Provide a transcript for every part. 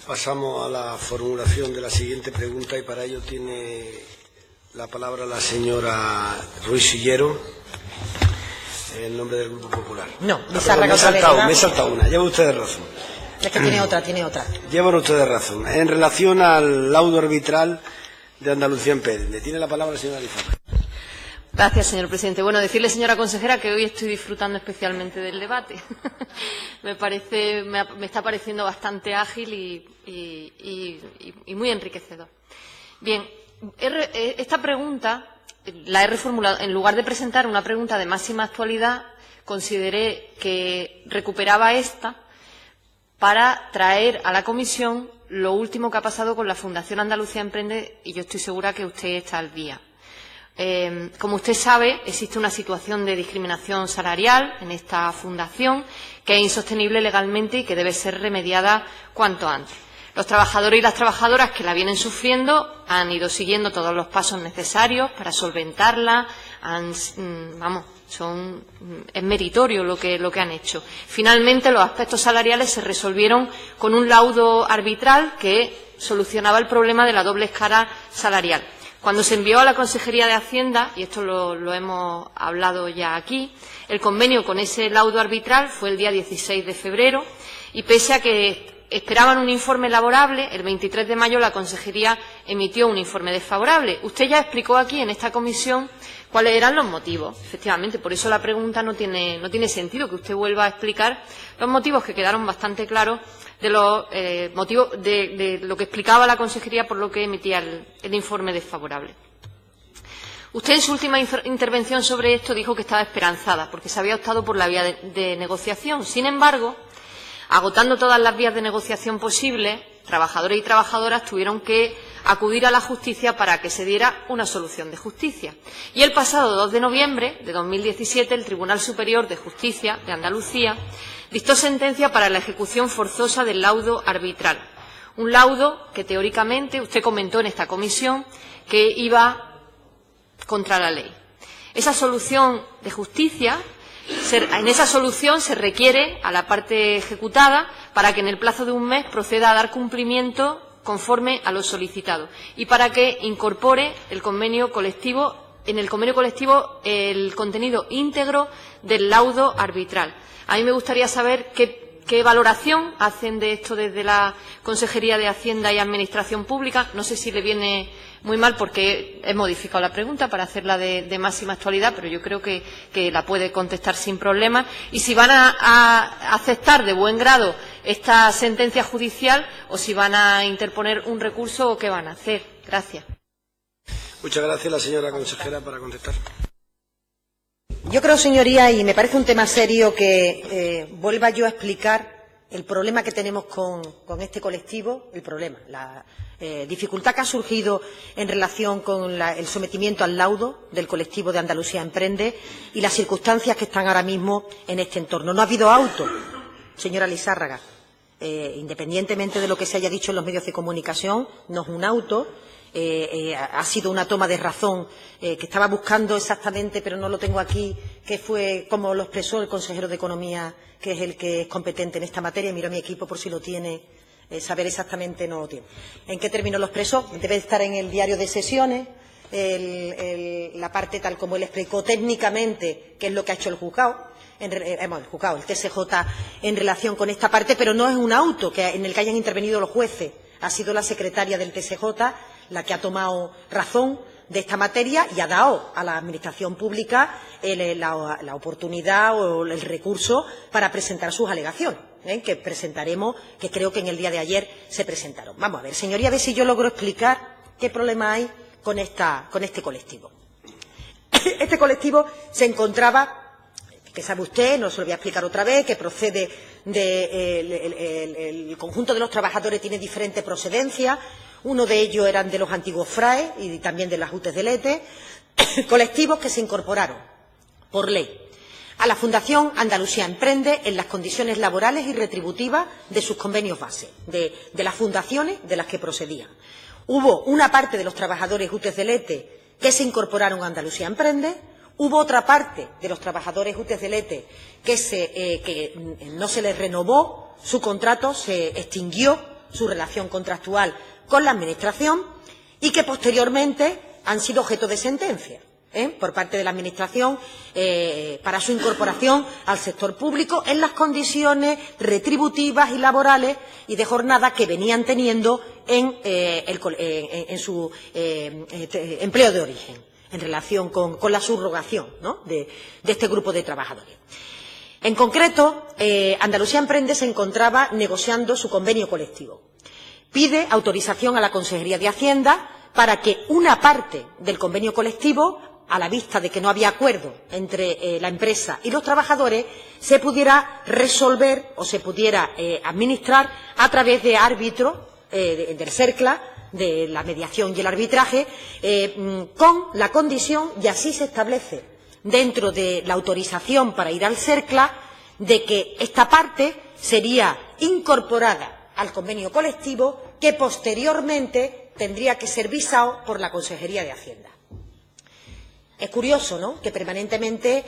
Pasamos a la formulación de la siguiente pregunta y para ello tiene la palabra la señora Ruiz Sillero, en nombre del Grupo Popular. No, me he saltado una. Lleva ustedes razón. Es que tiene otra. Llevan ustedes razón. En relación al laudo arbitral de Andalucía en Pende. Tiene la palabra la señora Lizarraga. Gracias, señor presidente. Bueno, decirle, señora consejera, que hoy estoy disfrutando especialmente del debate. me está pareciendo bastante ágil y muy enriquecedor. Bien, esta pregunta la he reformulado. En lugar de presentar una pregunta de máxima actualidad, consideré que recuperaba esta para traer a la comisión lo último que ha pasado con la Fundación Andalucía Emprende, y yo estoy segura que usted está al día. Como usted sabe, existe una situación de discriminación salarial en esta fundación que es insostenible legalmente y que debe ser remediada cuanto antes. Los trabajadores y las trabajadoras que la vienen sufriendo han ido siguiendo todos los pasos necesarios para solventarla. Es meritorio lo que han hecho. Finalmente, los aspectos salariales se resolvieron con un laudo arbitral que solucionaba el problema de la doble escala salarial. Cuando se envió a la Consejería de Hacienda, y esto lo hemos hablado ya aquí, el convenio con ese laudo arbitral fue el día 16 de febrero y pese a que esperaban un informe laborable, el 23 de mayo la Consejería emitió un informe desfavorable. Usted ya explicó aquí en esta comisión cuáles eran los motivos. Efectivamente, por eso la pregunta no tiene sentido que usted vuelva a explicar los motivos que quedaron bastante claros de los motivos de lo que explicaba la Consejería por lo que emitía el informe desfavorable. Usted en su última intervención sobre esto dijo que estaba esperanzada porque se había optado por la vía de negociación. Sin embargo, agotando todas las vías de negociación posibles, trabajadores y trabajadoras tuvieron que acudir a la justicia para que se diera una solución de justicia. Y el pasado 2 de noviembre de 2017, el Tribunal Superior de Justicia de Andalucía dictó sentencia para la ejecución forzosa del laudo arbitral. Un laudo que, teóricamente, usted comentó en esta comisión que iba contra la ley. Esa solución de justicia, en esa solución se requiere a la parte ejecutada para que en el plazo de un mes proceda a dar cumplimiento conforme a lo solicitado y para que incorpore en el convenio colectivo el contenido íntegro del laudo arbitral. A mí me gustaría saber qué valoración hacen de esto desde la Consejería de Hacienda y Administración Pública. No sé si le viene muy mal porque he modificado la pregunta para hacerla de máxima actualidad, pero yo creo que la puede contestar sin problema. Y si van a aceptar de buen grado esta sentencia judicial o si van a interponer un recurso o qué van a hacer. Gracias. Muchas gracias. La señora consejera para contestar. Yo creo, señoría, y me parece un tema serio que vuelva yo a explicar el problema que tenemos con este colectivo, la dificultad que ha surgido en relación con el sometimiento al laudo del colectivo de Andalucía Emprende y las circunstancias que están ahora mismo en este entorno. No ha habido auto, señora Lizárraga. Independientemente de lo que se haya dicho en los medios de comunicación, no es un auto. Ha sido una toma de razón que estaba buscando exactamente, pero no lo tengo aquí, que fue como lo expresó el consejero de Economía, que es el que es competente en esta materia. Miro a mi equipo por si lo tiene, saber exactamente no lo tiene. ¿En qué términos lo expresó? Debe estar en el diario de sesiones, la parte tal como él explicó técnicamente, que es lo que ha hecho el juzgado. El TSJ en relación con esta parte, pero no es un auto en el que hayan intervenido los jueces. Ha sido la secretaria del TSJ la que ha tomado razón de esta materia y ha dado a la Administración Pública la oportunidad o el recurso para presentar sus alegaciones, que presentaremos, que creo que en el día de ayer se presentaron. Vamos a ver, señoría, a ver si yo logro explicar qué problema hay con este colectivo. Este colectivo se encontraba, que sabe usted, no se lo voy a explicar otra vez, que procede el conjunto de los trabajadores tiene diferente procedencia. Uno de ellos eran de los antiguos FRAE y también de las UTES del ETE, colectivos que se incorporaron por ley a la Fundación Andalucía Emprende en las condiciones laborales y retributivas de sus convenios base, de las fundaciones de las que procedían. Hubo una parte de los trabajadores UTES del ETE que se incorporaron a Andalucía Emprende, hubo otra parte de los trabajadores UTES del ETE que no se les renovó su contrato, se extinguió su relación contractual con la Administración y que posteriormente han sido objeto de sentencia por parte de la Administración para su incorporación al sector público en las condiciones retributivas y laborales y de jornada que venían teniendo en su empleo de origen, en relación con la subrogación, ¿no?, de este grupo de trabajadores. En concreto, Andalucía Emprende se encontraba negociando su convenio colectivo. Pide autorización a la Consejería de Hacienda para que una parte del convenio colectivo, a la vista de que no había acuerdo entre la empresa y los trabajadores, se pudiera resolver o se pudiera administrar a través de árbitros del CERCLA, de la mediación y el arbitraje, con la condición, y así se establece dentro de la autorización para ir al CERCLA, de que esta parte sería incorporada al convenio colectivo que posteriormente tendría que ser visado por la Consejería de Hacienda. Es curioso, ¿no?, que permanentemente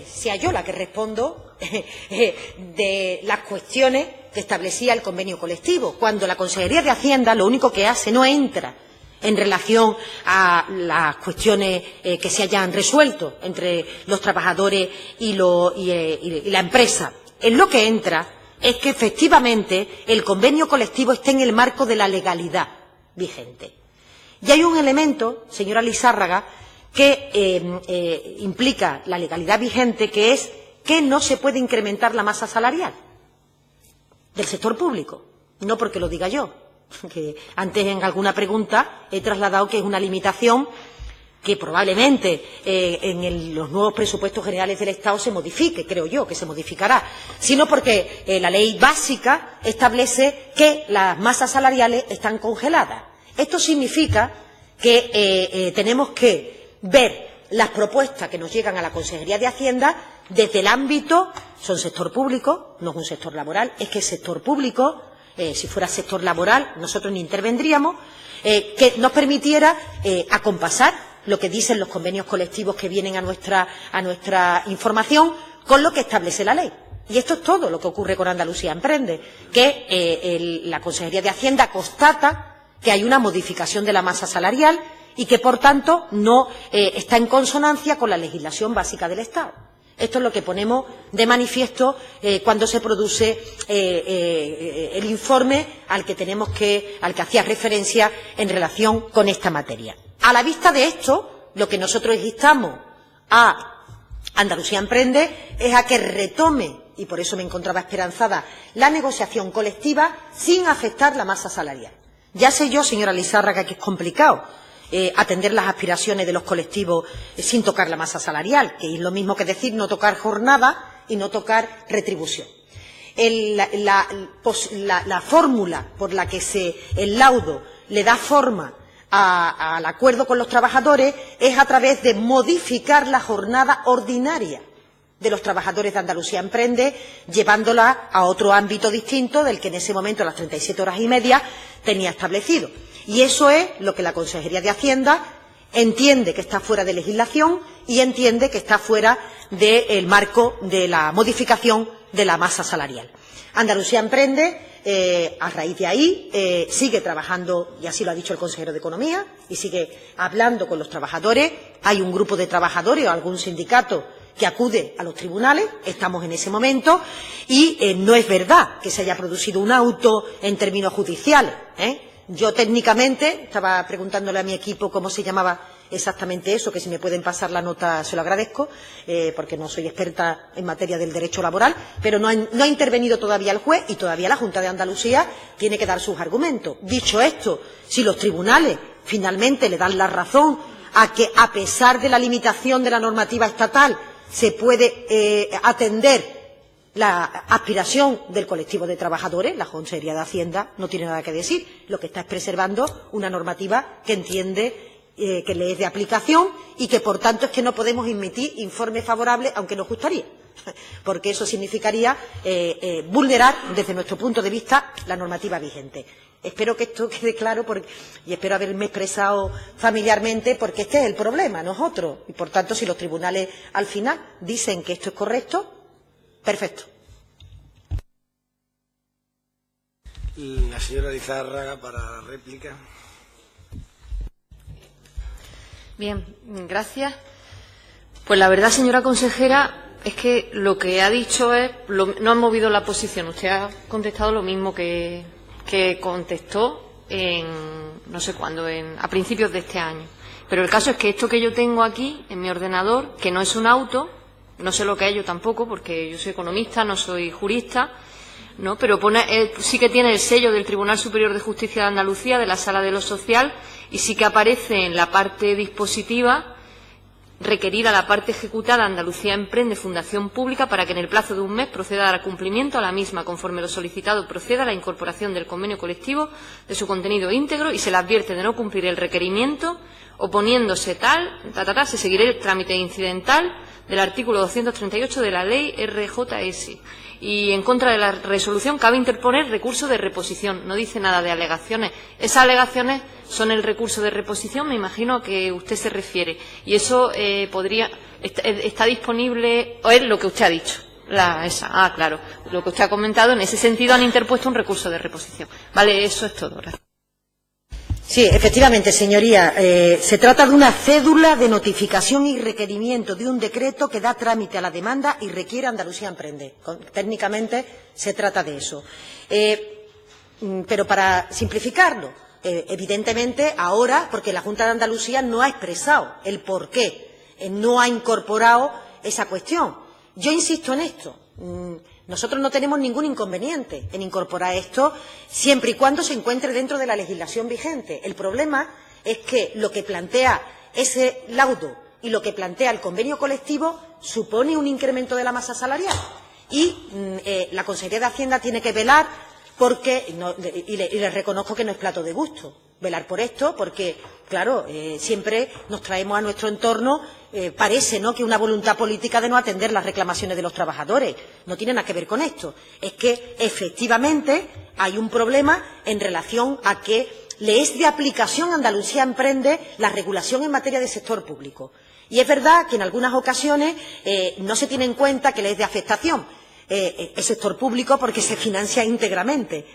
sea yo la que respondo de las cuestiones que establecía el convenio colectivo, cuando la Consejería de Hacienda lo único que hace no entra en relación a las cuestiones que se hayan resuelto entre los trabajadores y la empresa. En lo que entra es que efectivamente el convenio colectivo esté en el marco de la legalidad vigente. Y hay un elemento, señora Lizárraga, que implica la legalidad vigente, que es que no se puede incrementar la masa salarial del sector público. No porque lo diga yo, que antes en alguna pregunta he trasladado que es una limitación que probablemente en los nuevos presupuestos generales del Estado se modifique, creo yo que se modificará, sino porque la ley básica establece que las masas salariales están congeladas. Esto significa que tenemos que ver las propuestas que nos llegan a la Consejería de Hacienda desde el ámbito, son sector público, no es un sector laboral, es que es sector público. Si fuera sector laboral, nosotros ni intervendríamos, que nos permitiera acompasar lo que dicen los convenios colectivos que vienen a nuestra información con lo que establece la ley. Y esto es todo lo que ocurre con Andalucía Emprende, que la Consejería de Hacienda constata que hay una modificación de la masa salarial y que, por tanto, no está en consonancia con la legislación básica del Estado. Esto es lo que ponemos de manifiesto cuando se produce el informe al que hacía referencia en relación con esta materia. A la vista de esto, lo que nosotros instamos a Andalucía Emprende es a que retome, y por eso me encontraba esperanzada, la negociación colectiva sin afectar la masa salarial. Ya sé yo, señora Lizárraga, que es complicado atender las aspiraciones de los colectivos sin tocar la masa salarial, que es lo mismo que decir no tocar jornada y no tocar retribución. La fórmula por la que el laudo le da forma al acuerdo con los trabajadores es a través de modificar la jornada ordinaria de los trabajadores de Andalucía Emprende, llevándola a otro ámbito distinto del que en ese momento, las 37 horas y media, tenía establecido. Y eso es lo que la Consejería de Hacienda entiende que está fuera de legislación y entiende que está fuera del marco de la modificación de la masa salarial. Andalucía Emprende, a raíz de ahí, sigue trabajando, y así lo ha dicho el consejero de Economía, y sigue hablando con los trabajadores. Hay un grupo de trabajadores o algún sindicato que acude a los tribunales, estamos en ese momento, y no es verdad que se haya producido un auto en términos judiciales. Yo técnicamente estaba preguntándole a mi equipo cómo se llamaba exactamente eso, que si me pueden pasar la nota se lo agradezco, porque no soy experta en materia del derecho laboral, pero no ha intervenido todavía el juez y todavía la Junta de Andalucía tiene que dar sus argumentos. Dicho esto, si los tribunales finalmente le dan la razón a que, a pesar de la limitación de la normativa estatal, se puede atender la aspiración del colectivo de trabajadores, la Consejería de Hacienda no tiene nada que decir. Lo que está es preservando una normativa que entiende que le es de aplicación y que, por tanto, es que no podemos emitir informes favorables, aunque nos gustaría, porque eso significaría vulnerar, desde nuestro punto de vista, la normativa vigente. Espero que esto quede claro y espero haberme expresado familiarmente, porque este es el problema, no es otro. Y, por tanto, si los tribunales al final dicen que esto es correcto, perfecto. La señora Lizárraga para la réplica. Bien, gracias. Pues la verdad, señora consejera, es que lo que ha dicho no ha movido la posición. Usted ha contestado lo mismo que contestó no sé cuándo, a principios de este año. Pero el caso es que esto que yo tengo aquí en mi ordenador, que no es un auto, no sé lo que es yo tampoco, porque yo soy economista, no soy jurista, ¿no? Pero sí que tiene el sello del Tribunal Superior de Justicia de Andalucía, de la Sala de lo Social, y sí que aparece en la parte dispositiva requerida la parte ejecutada Andalucía Emprende Fundación Pública para que en el plazo de un mes proceda a dar cumplimiento a la misma conforme lo solicitado proceda a la incorporación del convenio colectivo de su contenido íntegro y se le advierte de no cumplir el requerimiento oponiéndose se seguirá el trámite incidental del artículo 238 de la ley RJS y en contra de la resolución cabe interponer recurso de reposición. No dice nada de alegaciones. Esas alegaciones son el recurso de reposición, me imagino a que usted se refiere. Y eso está disponible, o es lo que usted ha dicho. Claro, lo que usted ha comentado, en ese sentido han interpuesto un recurso de reposición. Vale, eso es todo. Gracias. Sí, efectivamente, señoría. Se trata de una cédula de notificación y requerimiento de un decreto que da trámite a la demanda y requiere Andalucía Emprende. Técnicamente se trata de eso. Pero para simplificarlo, evidentemente ahora, porque la Junta de Andalucía no ha expresado el por qué, no ha incorporado esa cuestión. Yo insisto en esto. Nosotros no tenemos ningún inconveniente en incorporar esto siempre y cuando se encuentre dentro de la legislación vigente. El problema es que lo que plantea ese laudo y lo que plantea el convenio colectivo supone un incremento de la masa salarial. Y la Consejería de Hacienda tiene que velar porque, y le reconozco que no es plato de gusto, velar por esto, porque, claro, siempre nos traemos a nuestro entorno, parece, ¿no?, que una voluntad política de no atender las reclamaciones de los trabajadores. No tiene nada que ver con esto. Es que, efectivamente, hay un problema en relación a que le es de aplicación a Andalucía Emprende la regulación en materia de sector público. Y es verdad que en algunas ocasiones no se tiene en cuenta que le es de afectación el sector público porque se financia íntegramente.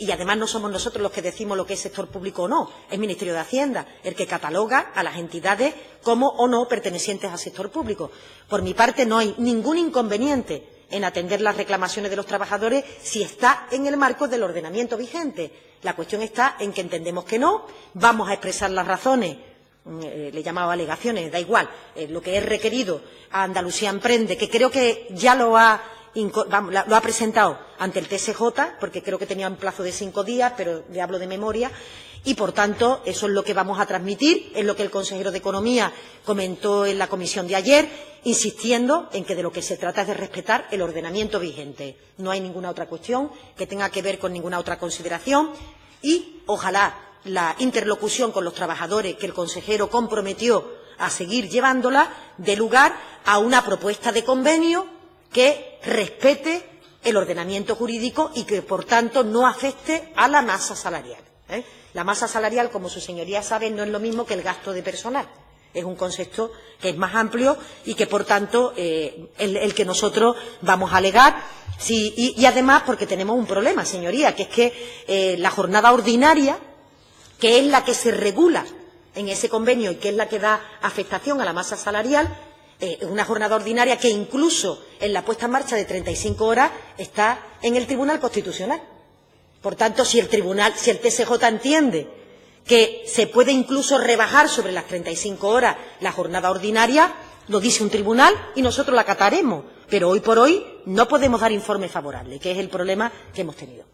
Y además no somos nosotros los que decimos lo que es sector público o no, es el Ministerio de Hacienda el que cataloga a las entidades como o no pertenecientes al sector público. Por mi parte no hay ningún inconveniente en atender las reclamaciones de los trabajadores si está en el marco del ordenamiento vigente. La cuestión está en que entendemos que no, vamos a expresar las razones, le he llamado alegaciones, da igual, lo que es requerido a Andalucía Emprende, que creo que ya lo ha presentado ante el TSJ, porque creo que tenía un plazo de 5 días, pero le hablo de memoria, y, por tanto, eso es lo que vamos a transmitir, es lo que el consejero de Economía comentó en la comisión de ayer, insistiendo en que de lo que se trata es de respetar el ordenamiento vigente. No hay ninguna otra cuestión que tenga que ver con ninguna otra consideración y, ojalá, la interlocución con los trabajadores que el consejero comprometió a seguir llevándola dé lugar a una propuesta de convenio que respete el ordenamiento jurídico y que, por tanto, no afecte a la masa salarial. La masa salarial, como su señoría sabe, no es lo mismo que el gasto de personal. Es un concepto que es más amplio y que, por tanto, el que nosotros vamos a alegar. Sí, y además porque tenemos un problema, señoría, que es que la jornada ordinaria, que es la que se regula en ese convenio y que es la que da afectación a la masa salarial, una jornada ordinaria que incluso en la puesta en marcha de 35 horas está en el Tribunal Constitucional. Por tanto, si el TSJ entiende que se puede incluso rebajar sobre las 35 horas la jornada ordinaria, lo dice un tribunal y nosotros la acataremos. Pero hoy por hoy no podemos dar informe favorable, que es el problema que hemos tenido.